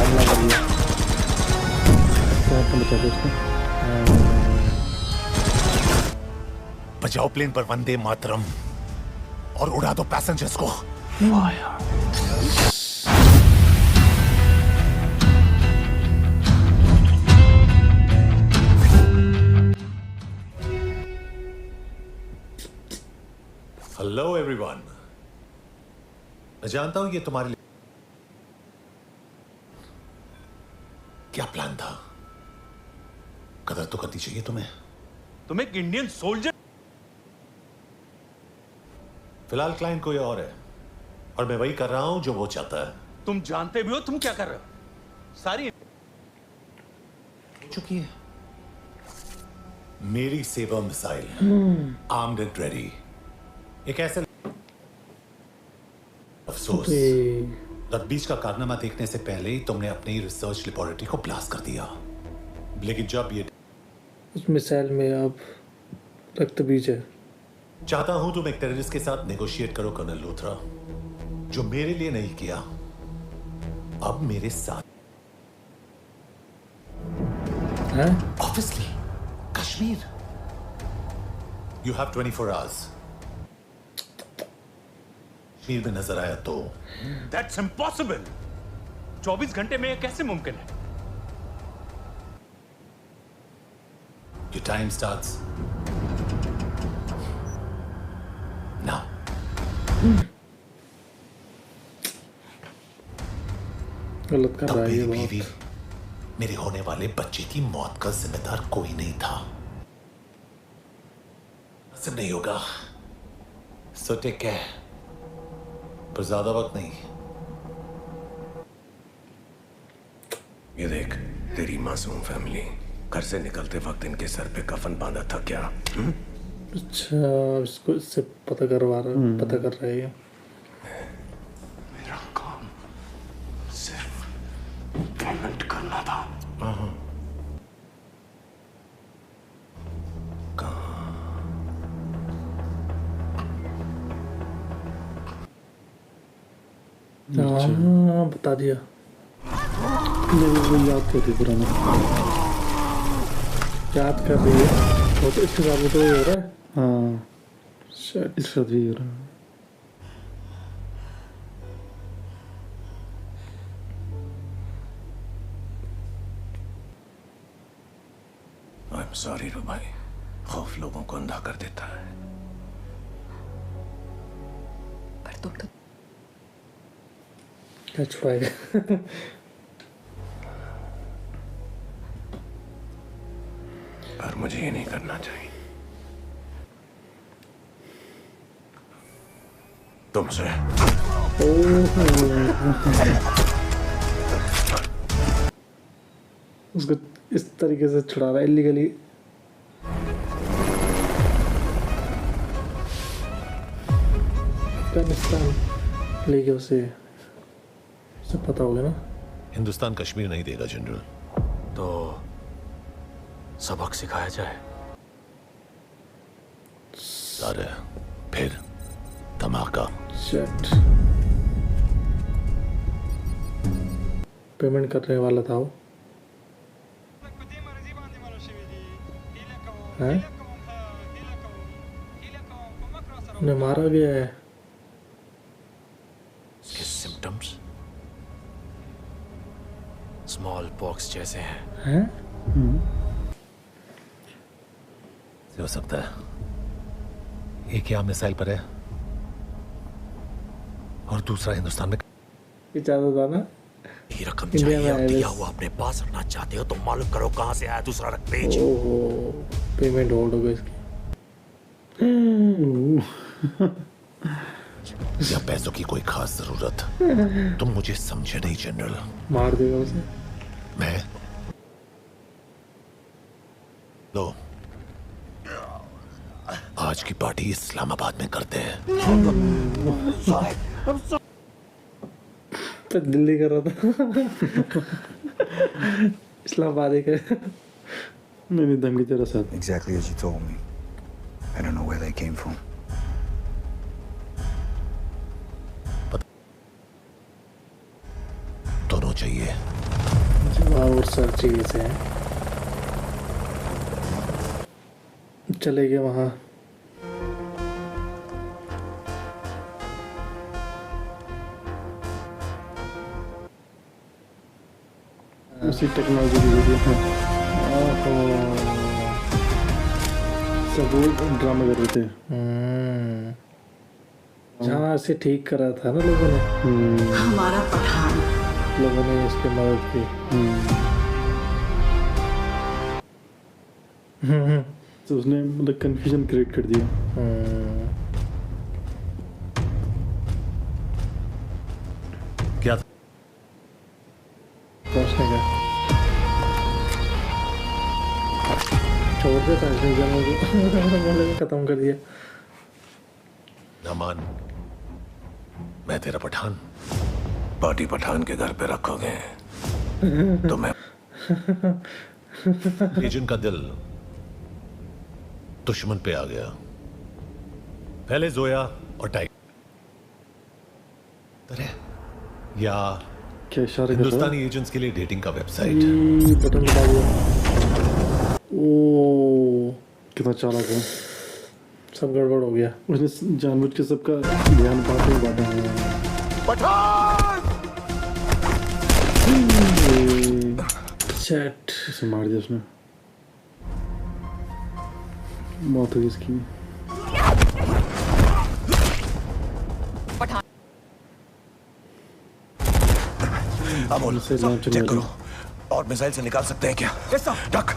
हमला कर दिया। क्या बचा दो उसको। बचाओ प्लेन पर वंदे मातरम और उड़ा दो पैसेंजर्स को। हेलो एवरीवन, मैं जानता हूं ये तुम्हारे लिए क्या प्लान था। कदर तो करनी चाहिए तुम्हें। तुम एक इंडियन सोल्जर। फिलहाल क्लाइंट कोई और है और मैं वही कर रहा हूं जो वो चाहता है। तुम जानते भी हो तुम क्या कर रहे हो। सारी चुकी है मेरी सेवा मिसाइल, आर्म्ड एंड रेडी। एक ऐसे अफसोस, रद्बीज का कारनामा देखने से पहले ही तुमने अपनी रिसर्च लेबोरेटरी को ब्लास्ट कर दिया। लेकिन जब ये उस मिसाइल में अब रक्त बीज है। चाहता हूं तुम एक टेररिस्ट के साथ नेगोशिएट करो कर्नल लूथरा, जो मेरे लिए नहीं किया अब मेरे साथ। Obviously Kashmir. You have 24 hours. Kashmir में नजर आया तो दैट्स इम्पॉसिबल। 24 घंटे में यह कैसे मुमकिन है। Your time starts now. गलत कर तब रहा है मेरी ये बीवी, बहुत। मेरे होने वाले बच्चे की मौत का जिम्मेदार कोई नहीं था। सिर्फ नहीं होगा, सो टेक केयर, पर ज्यादा वक्त नहीं। ये देख, तेरी मासूम फैमिली घर से निकलते वक्त इनके सर पे कफन बांधा था क्या? अच्छा, इसको इससे पता कर रहा है ये। मेरा काम सिर्फ पेमेंट करना था। हाँ, बता दिया। वो याद करती पुराना, याद कर रही है। वो तो इसके साथ तो ये हो रहा है। हाँ शायद इसके साथ भी हो रहा है। आई एम सॉरी रो भाई, खौफ लोगों को अंधा कर देता है। पर तुम तो क्या छुपाएगा। पर मुझे ये नहीं करना चाहिए तुमसे। उसको इस तरीके से छुड़ा रहा है इलीगली। अफगानिस्तान लेके उसे सब पता होगा ना। हिंदुस्तान कश्मीर नहीं देगा जनरल। तो सबक सिखाया जाए। सारे फिर धमाका। शिट, पेमेंट करने वाला था वो। हैं? उन्हें मारा गया है। इसके सिम्टम्स स्मॉल पॉक्स जैसे हैं। हैं? हो सकता है एक यहाँ मिसाइल पर है और दूसरा हिंदुस्तान में। ये चाहता था ना ये रकम इंडिया चाहिए में और आए दिया बस। हुआ अपने पास रखना चाहते हो तो मालूम करो कहां से आया दूसरा रकम भेज। ओहो, पेमेंट होल्ड हो गई इसकी। या पैसों की कोई खास जरूरत। तुम मुझे समझे नहीं जनरल। मार देगा उसे। मैं लो, आज की पार्टी इस्लामाबाद में करते हैं। तो दिल्ली कर रहा था। इस्लामाबाद एक है। मैंने धमकी तेरा साथ। Exactly as you told me. I don't know where they came from. दोनों चाहिए। मुझे वहाँ और सारी चीज़ है। चले गए वहाँ। उसी टेक्नोलॉजी की वजह से सब वो ड्रामा कर रहे थे। जहाँ से ठीक करा था ना लोगों ने, हमारा पठान लोगों ने इसकी मदद की। तो उसने मतलब कंफ्यूजन क्रिएट कर दिया। क्या था? पहुंचने का छोड़ दे था इसने जब बोले खत्म कर दिया। नमान, मैं तेरा पठान। पार्टी पठान के घर पे रखोगे तो मैं एजेंट का दिल दुश्मन पे आ गया। पहले जोया और टाइगर या क्या इशारे कर रहा है? हिंदुस्तानी एजेंट्स के लिए डेटिंग का वेबसाइट। बटन दबा दिया। ओ कितना चालाक है। सब गड़बड़ हो गया। उसने जानबूझ के सबका ध्यान बांटे ही बांटा। सेट उसे मार दिया उसने। मौत हुई इसकी। अब बोलो, से लॉन्च चेक करो और मिसाइल से निकाल सकते हैं क्या? डक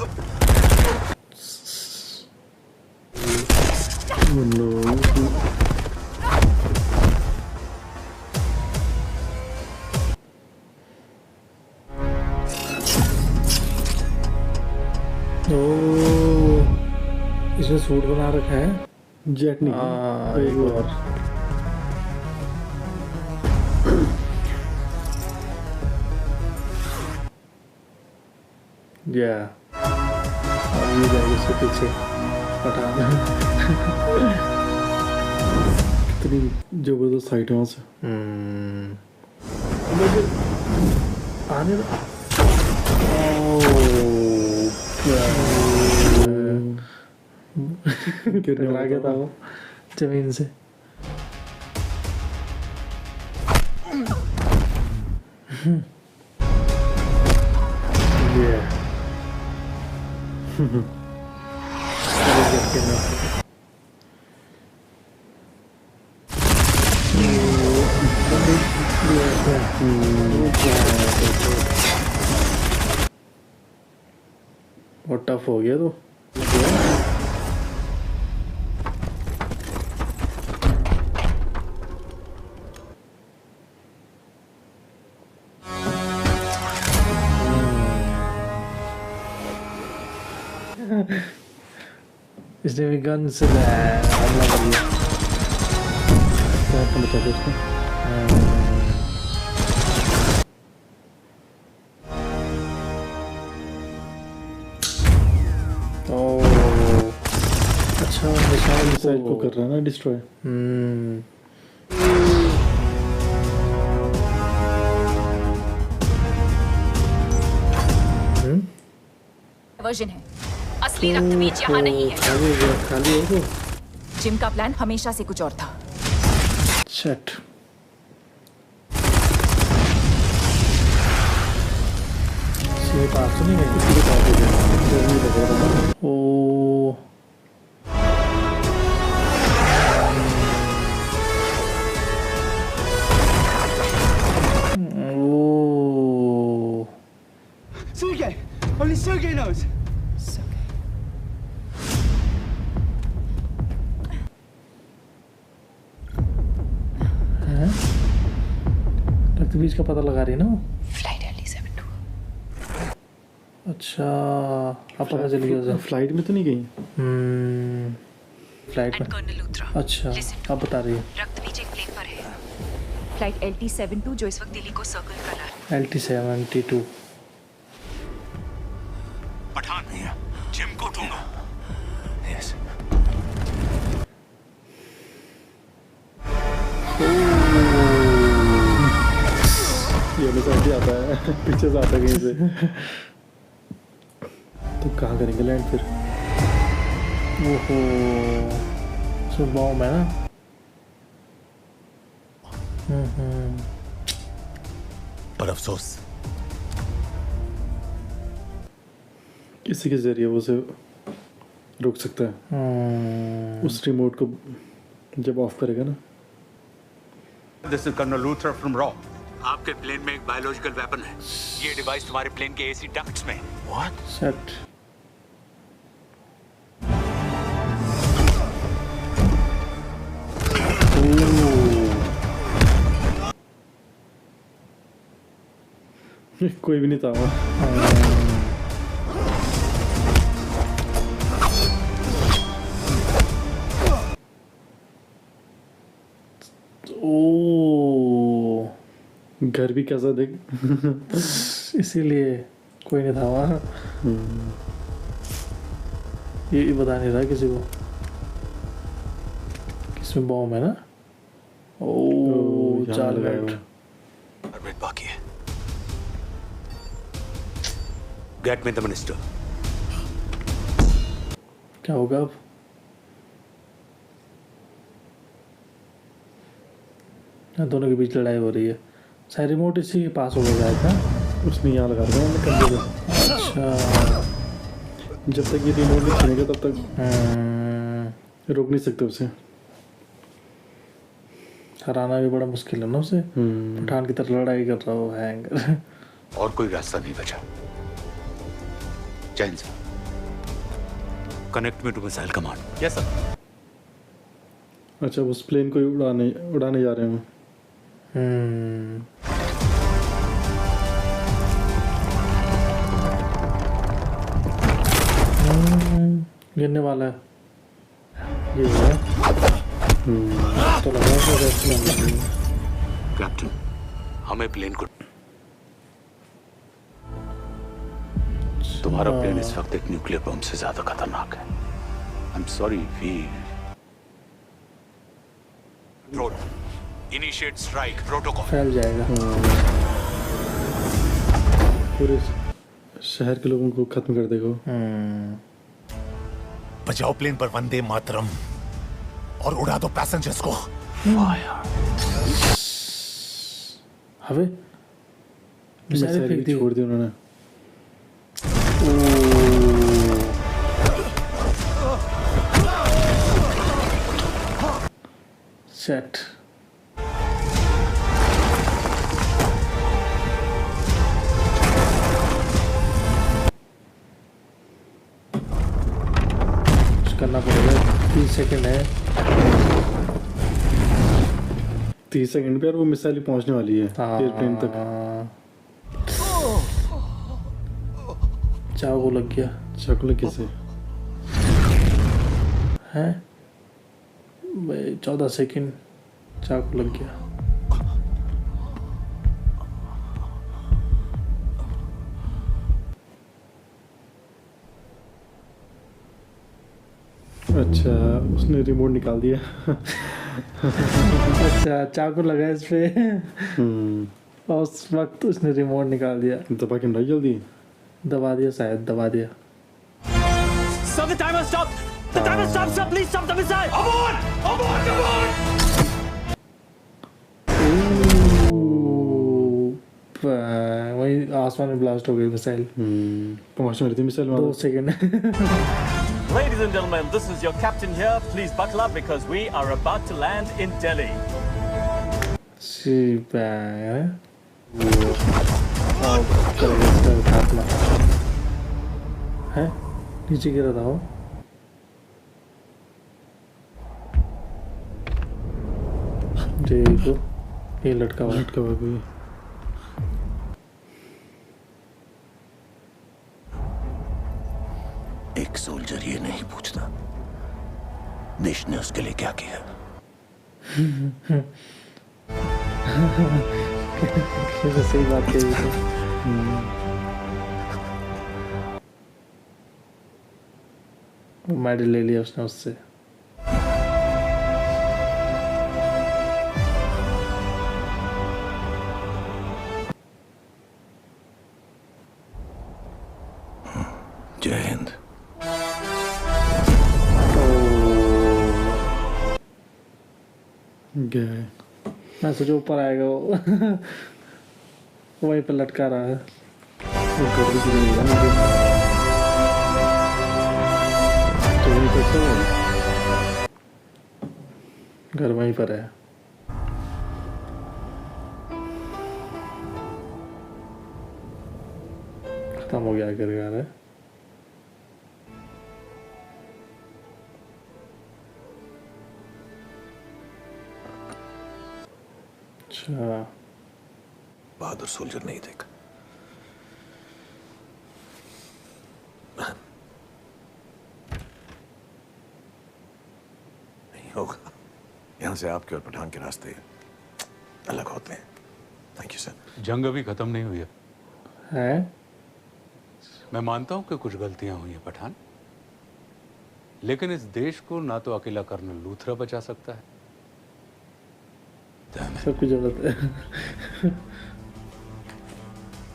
इसने सूट बना रखा है। जेट नहीं एक और या ये जाएगी इसके पीछे पठान। कितनी जबरदस्त हाइट है वहाँ से। आने टकरा गया था वो जमीन से। बहुत टफ हो गया तो। इसने भी गन से हमला कर दिया। क्या बचा दो उसको। अच्छा मिसाइल को कर रहा है ना डिस्ट्रॉय। वर्जन है। असली रक्तबीज यहाँ नहीं है। खाली हो गया। जिम का प्लान हमेशा से कुछ और था। शट। इसके पास तो नहीं है। इसके पास हो गया। ओ Sergey! Only Sergey knows! Raktabeej का पता लगा रही है ना वो। Flight LT-72। अच्छा अब पता चल गया उसे। फ्लाइट में तो नहीं गई। फ्लाइट में। कर्नल लूथरा। अच्छा अब बता रही है। रक्तबीज एक प्लेन पर है। फ्लाइट LT-72 जो इस वक्त दिल्ली को सर्कल कर रहा है। LT-72। पठान जिम को ढूंढो। यस ये बता दिया ही आता है पीछे से आता है कहीं से। तो कहाँ करेंगे लैंड फिर? ओहो इसमें बॉम्ब है ना। पर अफसोस इसी के जरिए वो उसे रोक सकता है। उस रिमोट को जब ऑफ करेगा ना। This is Colonel Luthra from Raw. आपके प्लेन में एक बायोलॉजिकल वेपन है। ये डिवाइस तुम्हारे प्लेन के एसी डक्ट्स में है। सेट कोई भी नहीं था वहाँ। ओ घर भी कैसा देख इसीलिए कोई नहीं था वहाँ। ये बता नहीं रहा किसी को किसमें बॉम्ब है ना। ओ चाल गए परमिट बाकी है। Get me the minister. क्या होगा अब? दोनों के बीच लड़ाई हो रही है। शायद रिमोट इसी के पास हो गया था। उसने यहाँ लगा दिया कंधे पे। अच्छा जब तक ये रिमोट नहीं छीनेगा तब तक रोक नहीं सकते उसे। हराना भी बड़ा मुश्किल है ना उसे। पठान की तरह लड़ाई कर रहा हो हैंगर। और कोई रास्ता नहीं बचा। Jain sir, connect me to missile command. Yes, sir. अच्छा उस प्लेन को ही उड़ाने जा रहे हैं। गिरने वाला है ये है। तो लगा कैप्टन, हमें प्लेन को तुम्हारा प्लेन इस वक्त एक न्यूक्लियर बम से ज्यादा खतरनाक है। I am sorry we initiate strike protocol. फैल जाएगा। पूरे शहर के लोगों को खत्म कर देगा। बचाओ प्लेन पर वंदे मातरम और उड़ा दो पैसेंजर्स को। हवे मिसाइल फेंक दी, छोड़ दी उन्होंने। सेट करना पड़ेगा। 30 सेकंड है। 30 सेकंड पे यार वो मिसाइल पहुंचने वाली है एयरप्लेन तक। चाकू लग गया। चाकू लग कैसे है भाई? 14 सेकंड चाकू लग गया। अच्छा उसने रिमोट निकाल दिया। अच्छा चाकू लगा इस पे। और उस वक्त उसने रिमोट निकाल दिया। दबा के नहीं जल्दी दबा दिया, शायद दबा दिया। Sir, the timer stopped. The timer stopped, sir. Please stop the missile. Abort! Abort! Abort! वही आसमान में ब्लास्ट हो गई मिसाइल। पहुंचने वाली थी missile. 2 second. Ladies and gentlemen, this is your captain here. Please buckle up because we are about to land in Delhi. है नीचे गिरा था वो। देखो ये लटका हुआ कोई। एक सोल्जर ये नहीं पूछता देश ने उसके लिए क्या किया। सही बात कही। मेडल ले लिया उसने उससे। जय हिंद। गए। मैं सोचा ऊपर आएगा वो वहीं पर लटका रहा है। वो गड़बड़ की नहीं है मुझे। तो वहीं पर तो घर वहीं पर है। खत्म हो गया घर है। अच्छा, बहादुर सोल्जर नहीं देखा। नहीं होगा। यहां से आपके और पठान के रास्ते अलग होते हैं। Thank you sir. जंग अभी खत्म नहीं हुई है। है? मैं मानता हूं कि कुछ गलतियां हुई हैं पठान, लेकिन इस देश को ना तो अकेला कर्नल लूथरा बचा सकता है। सबकी जरूरत है।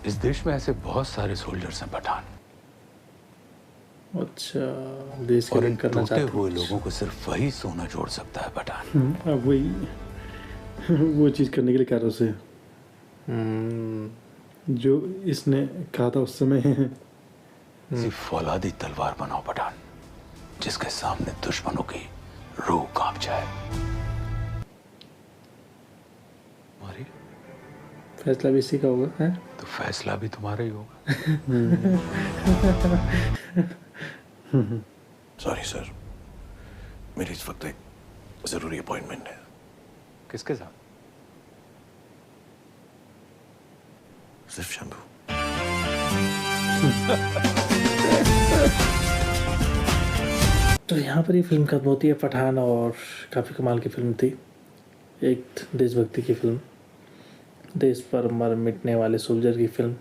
इस देश में ऐसे बहुत सारे सोल्जर्स हैं पठान, अच्छा, देश के और लिए इन करना टूटे चाहते हुए लोगों को सिर्फ वही सोना जोड़ सकता है पठान। अब वही वो चीज़ करने के लिए कह रहा उसे जो इसने कहा था उस समय। किसी फौलादी तलवार बनाओ पठान, जिसके सामने दुश्मनों की रूह कांप जाए। मारी फैसला भी इसी का होगा, है? तो फैसला भी तुम्हारा ही होगा। सॉरी सर, मेरी इस वक्त एक जरूरी अपॉइंटमेंट है। किसके साथ? सिर्फ शंभू। तो यहाँ पर ये फिल्म खत्म होती है पठान, और काफ़ी कमाल की फिल्म थी। एक देशभक्ति की फिल्म, देश पर मर मिटने वाले सोल्जर की फिल्म।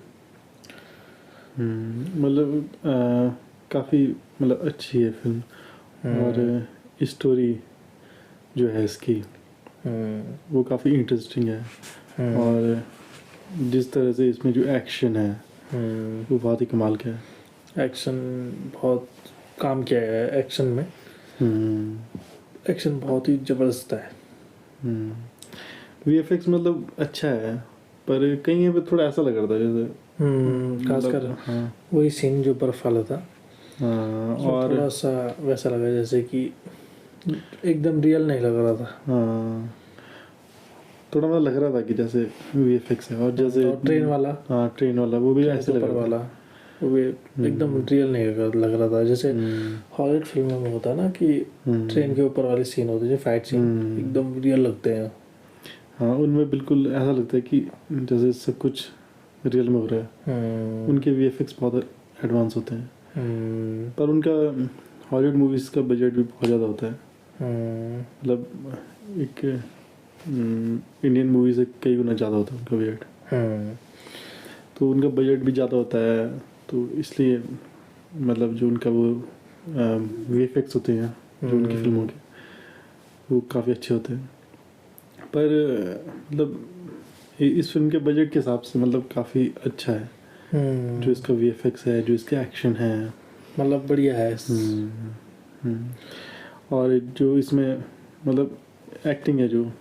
मतलब काफ़ी मतलब अच्छी है फिल्म, और स्टोरी जो है इसकी वो काफ़ी इंटरेस्टिंग है, और जिस तरह से इसमें जो एक्शन है वो बहुत ही कमाल का है। एक्शन बहुत काम किया है एक्शन में। एक्शन बहुत ही ज़बरदस्त है। VFX मतलब अच्छा है, पर कहीं पे थोड़ा ऐसा लग रहा था जैसे खासकर वही सीन जो बर्फ वाला था, और थोड़ा सा वैसा लगा जैसे कि एकदम रियल नहीं लग रहा था। थोड़ा मतलब लग रहा था कि जैसे VFX है, और जैसे ट्रेन वाला वो भी ऐसे लग रहा वाला, वो भी एकदम रियल नहीं लग रहा था। जैसे हॉलीवुड फिल्मों में होता है ना कि ट्रेन के ऊपर वाले सीन होते हैं, जो फाइट सीन एकदम रियल लगते हैं। हाँ, उनमें बिल्कुल ऐसा लगता है कि जैसे सब कुछ रियल में हो रहा है। उनके VFX बहुत एडवांस होते हैं, पर उनका हॉलीवुड मूवीज़ का बजट भी बहुत ज़्यादा होता है। मतलब एक इंडियन मूवी से कई गुना ज़्यादा होता है उनका बजट। तो उनका बजट भी ज़्यादा होता है, तो इसलिए मतलब जो उनका वो VFX होते हैं जो उनकी फिल्मों के, वो काफ़ी अच्छे होते हैं। पर मतलब इस फिल्म के बजट के हिसाब से मतलब काफ़ी अच्छा है। जो इसका VFX है, जो इसका एक्शन है, मतलब बढ़िया है। और जो इसमें मतलब एक्टिंग है, जो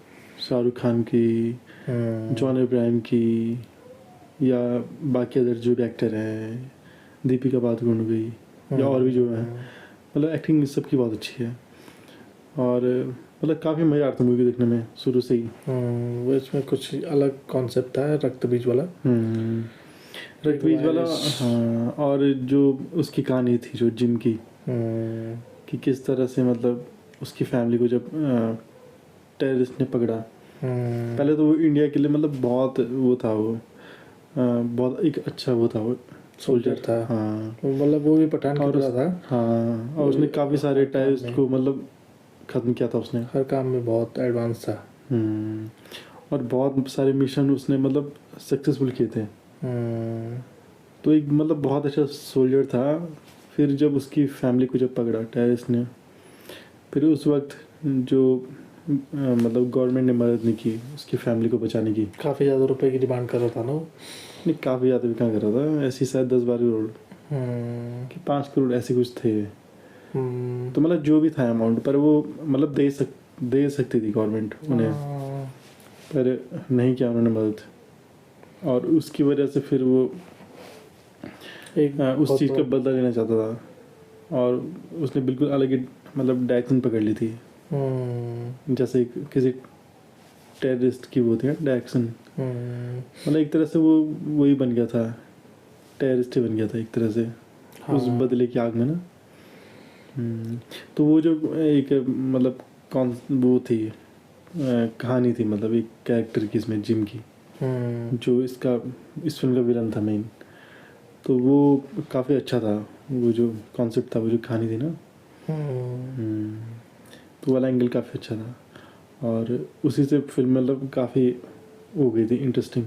शाहरुख खान की, जॉन इब्राहिम की, या बाकी अदर जो भी एक्टर हैं, दीपिका पादुकोण हो गई, या और भी जो हैं, मतलब एक्टिंग सबकी बहुत अच्छी है। और मतलब काफ़ी मज़ा आता है मूवी देखने में शुरू से ही। वो इसमें कुछ अलग कॉन्सेप्ट था, रक्त बीज वाला। हाँ, और जो उसकी कहानी थी जो जिम की, कि किस तरह से मतलब उसकी फैमिली को जब टेररिस्ट ने पकड़ा, पहले तो वो इंडिया के लिए मतलब बहुत वो था, वो बहुत एक अच्छा वो था, वो सोल्जर था। हाँ, मतलब वो भी पठान की तरह था। हाँ, और उसने काफ़ी सारे टेररिस्ट को मतलब ख़त्म किया था उसने। हर काम में बहुत एडवांस था। और बहुत सारे मिशन उसने मतलब सक्सेसफुल किए थे। तो एक मतलब बहुत अच्छा सोल्जर था। फिर जब उसकी फैमिली को जब पकड़ा टेररिस्ट ने, फिर उस वक्त जो मतलब गवर्नमेंट ने मदद नहीं की उसकी फैमिली को बचाने की। काफ़ी ज़्यादा रुपए की डिमांड कर रहा था ना वो। नहीं, काफ़ी ज़्यादा भी कहाँ कर रहा था, ऐसी शायद 10-12 करोड़ कि 5 करोड़ ऐसे कुछ थे। तो मतलब जो भी था अमाउंट, पर वो मतलब दे सकती थी गवर्नमेंट उन्हें, पर नहीं किया उन्होंने मदद, और उसकी वजह से फिर वो उस चीज़ का बदला लेना चाहता था, और उसने बिल्कुल अलग ही मतलब डायरेक्शन पकड़ ली थी, जैसे किसी टेररिस्ट की वो होती है डायरेक्शन। मतलब एक तरह से वो वही बन गया था, टेररिस्ट ही बन गया था एक तरह से उस बदले की आग में ना। तो वो जो एक मतलब कौन वो थी कहानी थी, मतलब एक कैरेक्टर की इसमें जिम की, जो इस फिल्म का विलन था मेन, तो वो काफ़ी अच्छा था। वो जो कॉन्सेप्ट था, वो जो कहानी थी ना, तो वाला एंगल काफ़ी अच्छा था, और उसी से फिल्म मतलब काफ़ी हो गई थी इंटरेस्टिंग।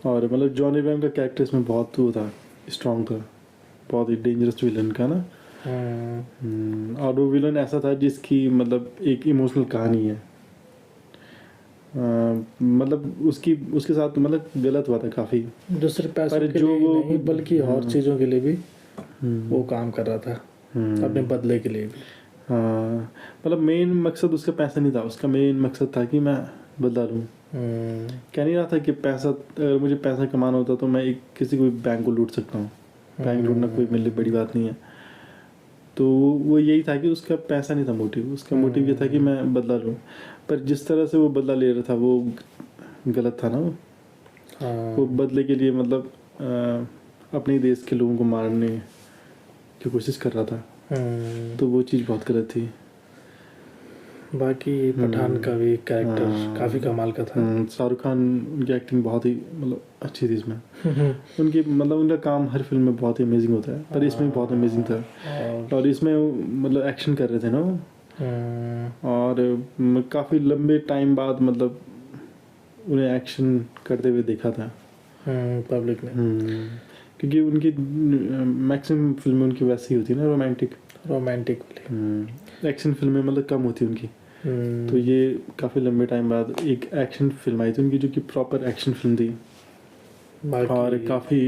और मतलब जॉन अब्राहम का कैरेक्टर इसमें बहुत वो था, स्ट्रॉन्ग था, बहुत ही डेंजरस विलन का ना। और वो विलन ऐसा था जिसकी मतलब एक इमोशनल कहानी है। मतलब उसके साथ मतलब गलत हुआ था काफ़ी, दूसरे पैसों के लिए नहीं बल्कि और चीज़ों के लिए भी वो काम कर रहा था, अपने बदले के लिए भी। हाँ, मतलब मेन मकसद उसका पैसा नहीं था, उसका मेन मकसद था कि मैं बदला लूँ। कह नहीं रहा था कि पैसा, अगर मुझे पैसा कमाना होता तो मैं किसी को भी बैंक को लूट सकता हूँ, बैंक लूटना कोई मेरे लिए बड़ी बात नहीं है। तो वो यही था कि उसका पैसा नहीं था मोटिव, उसका मोटिव ये था कि मैं बदला लूँ। पर जिस तरह से वो बदला ले रहा था वो गलत था ना। वो बदले के लिए मतलब अपने देश के लोगों को मारने की कोशिश कर रहा था, तो वो चीज़ बहुत गलत थी। बाकी पठान का भी कैरेक्टर काफ़ी कमाल का था। शाहरुख खान, उनकी एक्टिंग बहुत ही मतलब अच्छी थी इसमें। उनकी मतलब उनका काम हर फिल्म में बहुत ही अमेजिंग होता है, पर इसमें भी बहुत अमेजिंग था। और इसमें मतलब एक्शन कर रहे थे ना वो, और काफ़ी लंबे टाइम बाद मतलब उन्हें एक्शन करते हुए देखा था पब्लिक ने, क्योंकि उनकी मैक्सिमम फिल्में उनकी वैसी ही होती है ना, रोमांटिक एक्शन फिल्में मतलब कम होती उनकी। तो ये काफ़ी लंबे टाइम बाद एक एक्शन फिल्म आई थी उनकी, जो कि प्रॉपर एक्शन फिल्म थी, और काफ़ी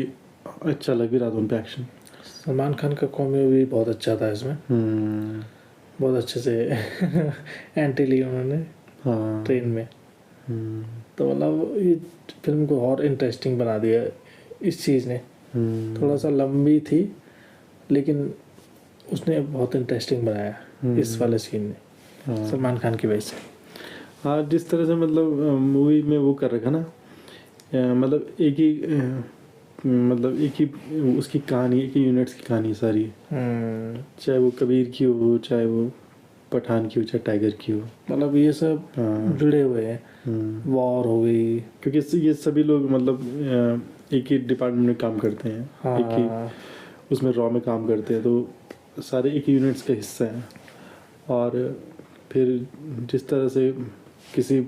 अच्छा लग भी रहा था उन पर एक्शन। सलमान खान का कॉमेडी भी बहुत अच्छा था इसमें, बहुत अच्छे से एंट्री ली उन्होंने ट्रेन में। तो मतलब ये फिल्म को और इंटरेस्टिंग बना दिया इस चीज़ ने। थोड़ा सा लंबी थी लेकिन उसने बहुत इंटरेस्टिंग बनाया इस वाले सीन ने, सलमान खान की वजह से। हाँ, जिस तरह से मतलब मूवी में वो कर रखा ना, मतलब एक ही उसकी कहानी, एक ही यूनिट्स की कहानी सारी, चाहे वो कबीर की हो, चाहे वो पठान की हो, चाहे टाइगर की हो, मतलब ये सब जुड़े हुए हैं। वॉर हो गई, क्योंकि ये सभी लोग मतलब एक ही डिपार्टमेंट में काम करते हैं, एक ही उसमें रॉ में काम करते हैं, तो सारे एक ही यूनिट्स का हिस्सा हैं। और फिर जिस तरह से किसी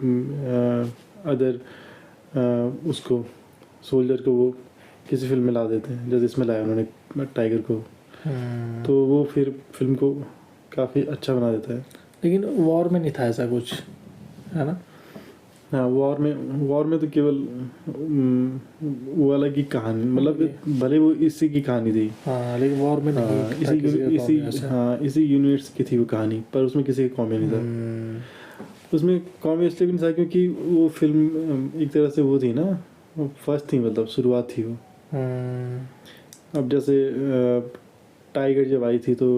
अदर उसको सोल्जर को वो किसी फिल्म में ला देते हैं, जैसे इसमें लाया उन्होंने टाइगर को, तो वो फिर फिल्म को काफ़ी अच्छा बना देता है। लेकिन वॉर में नहीं था ऐसा कुछ, है ना? हाँ, वॉर में तो केवल वो अलग ही कहानी, मतलब भले वो इसी की कहानी थी, लेकिन वॉर में नहीं, इसी यूनिट्स की थी वो कहानी, पर उसमें किसी का कॉमी नहीं था। उसमें कॉमी इसलिए भी नहीं था क्योंकि वो फिल्म एक तरह से वो थी ना, वो फर्स्ट थी, मतलब शुरुआत थी वो। अब जैसे टाइगर जब आई थी तो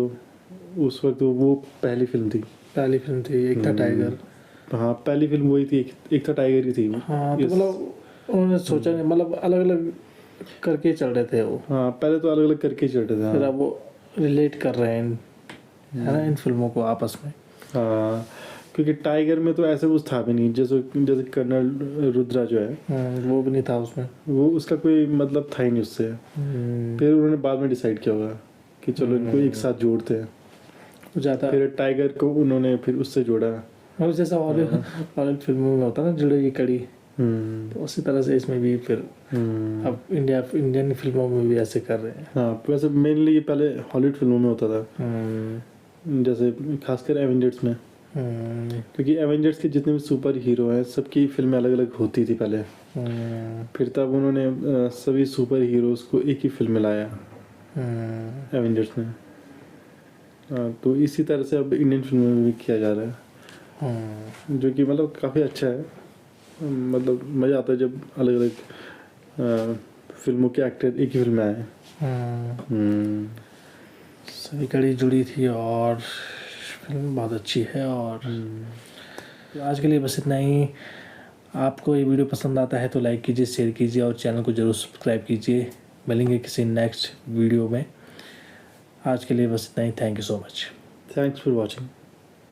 उस वक्त वो पहली फिल्म थी, एक था टाइगर। हाँ, पहली फिल्म वही थी, एक था टाइगर ही थी। हाँ, तो मतलब उन्होंने सोचा नहीं, मतलब अलग अलग करके चल रहे थे वो। हाँ, पहले तो अलग अलग करके चल रहे थे, फिर अब वो रिलेट कर रहे हैं है ना इन फिल्मों को आपस में। हाँ, क्योंकि टाइगर में तो ऐसे कुछ था भी नहीं, जैसे कर्नल रुद्रा जो है वो भी नहीं था उसमें, वो उसका कोई मतलब था ही नहीं उससे। फिर उन्होंने बाद में डिसाइड किया होगा कि चलो इनको एक साथ जोड़ते हैं, फिर टाइगर को उन्होंने फिर उससे जोड़ा। और जैसा हॉलीवुड फिल्मों में होता है ना जुड़ेगी कड़ी, तो उसी तरह से इसमें भी फिर अब इंडियन फिल्मों में भी ऐसे कर रहे हैं। हाँ, वैसे मेनली ये पहले हॉलीवुड फिल्मों में होता था, जैसे खासकर एवेंजर्स में क्योंकि एवेंजर्स के जितने भी सुपर हीरो हैं सबकी फिल्में अलग अलग होती थी पहले, फिर तब उन्होंने सभी सुपर हीरोज़ को एक ही फिल्म में लाया एवेंजर्स में। तो इसी तरह से अब इंडियन फिल्मों में भी किया जा रहा है, जो कि मतलब काफ़ी अच्छा है। मतलब मज़ा आता है जब अलग अलग फिल्मों के एक्टर एक ही फिल्म में आए। सभी कड़ी जुड़ी थी और फिल्म बहुत अच्छी है। और तो आज के लिए बस इतना ही। आपको ये वीडियो पसंद आता है तो लाइक कीजिए, शेयर कीजिए और चैनल को ज़रूर सब्सक्राइब कीजिए। मिलेंगे किसी नेक्स्ट वीडियो में। आज के लिए बस इतना ही। Thank you so much. Thanks for watching.